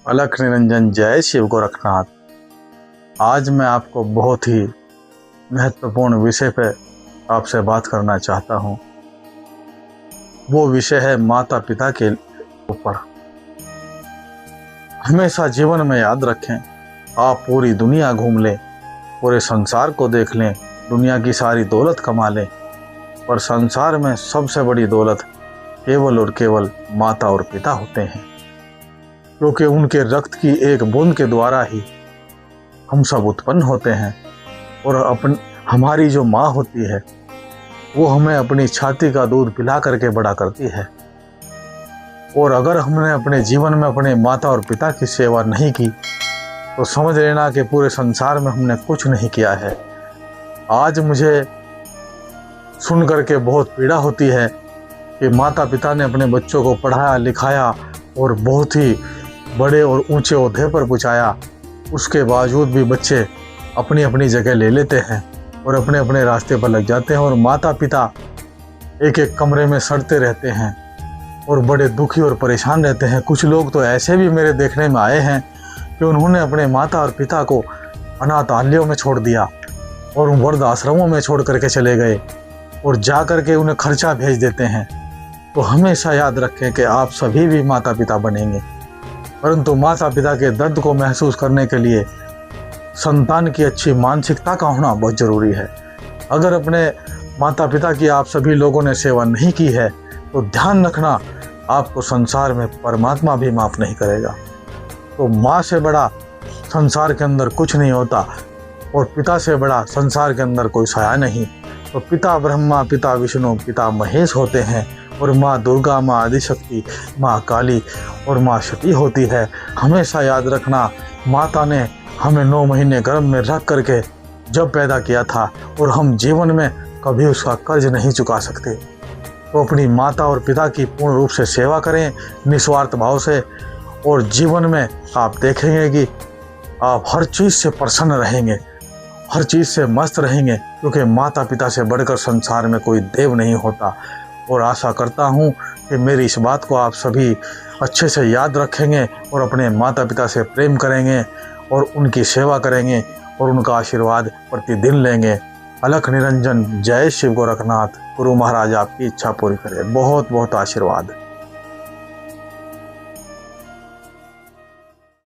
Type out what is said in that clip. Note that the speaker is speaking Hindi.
अलख निरंजन जय शिव गोरखनाथ। आज मैं आपको बहुत ही महत्वपूर्ण विषय पर आपसे बात करना चाहता हूँ। वो विषय है माता पिता के ऊपर। हमेशा जीवन में याद रखें, आप पूरी दुनिया घूम लें, पूरे संसार को देख लें, दुनिया की सारी दौलत कमा लें, पर संसार में सबसे बड़ी दौलत केवल और केवल माता और पिता होते हैं, क्योंकि उनके रक्त की एक बूंद के द्वारा ही हम सब उत्पन्न होते हैं। और हमारी जो माँ होती है वो हमें अपनी छाती का दूध पिला करके बड़ा करती है। और अगर हमने अपने जीवन में अपने माता और पिता की सेवा नहीं की तो समझ लेना कि पूरे संसार में हमने कुछ नहीं किया है। आज मुझे सुन करके बहुत पीड़ा होती है कि माता पिता ने अपने बच्चों को पढ़ाया लिखाया और बहुत ही बड़े और ऊंचे ओहदे पर पहुंचाया, उसके बावजूद भी बच्चे अपनी अपनी जगह ले लेते हैं और अपने अपने रास्ते पर लग जाते हैं। और माता पिता एक एक कमरे में सड़ते रहते हैं और बड़े दुखी और परेशान रहते हैं। कुछ लोग तो ऐसे भी मेरे देखने में आए हैं कि उन्होंने अपने माता और पिता को अनाथालयों में छोड़ दिया और वृद्ध आश्रमों में छोड़ करके चले गए और जा करके उन्हें खर्चा भेज देते हैं। तो हमेशा याद रखें कि आप सभी भी माता पिता बनेंगे, परंतु माता पिता के दर्द को महसूस करने के लिए संतान की अच्छी मानसिकता का होना बहुत ज़रूरी है। अगर अपने माता पिता की आप सभी लोगों ने सेवा नहीं की है तो ध्यान रखना, आपको संसार में परमात्मा भी माफ़ नहीं करेगा। तो माँ से बड़ा संसार के अंदर कुछ नहीं होता और पिता से बड़ा संसार के अंदर कोई साया नहीं। तो पिता ब्रह्मा, पिता विष्णु, पिता महेश होते हैं और माँ दुर्गा, माँ आदिशक्ति, माँ काली और माँ शक्ति होती है। हमेशा याद रखना, माता ने हमें 9 महीने गर्भ में रख करके जब पैदा किया था और हम जीवन में कभी उसका कर्ज नहीं चुका सकते। तो अपनी माता और पिता की पूर्ण रूप से सेवा करें निस्वार्थ भाव से, और जीवन में आप देखेंगे कि आप हर चीज़ से प्रसन्न रहेंगे, हर चीज़ से मस्त रहेंगे, क्योंकि माता पिता से बढ़कर संसार में कोई देव नहीं होता। और आशा करता हूँ कि मेरी इस बात को आप सभी अच्छे से याद रखेंगे और अपने माता पिता से प्रेम करेंगे और उनकी सेवा करेंगे और उनका आशीर्वाद प्रतिदिन लेंगे। अलख निरंजन जय शिव गोरखनाथ। गुरु महाराज आपकी इच्छा पूरी करे। बहुत बहुत आशीर्वाद।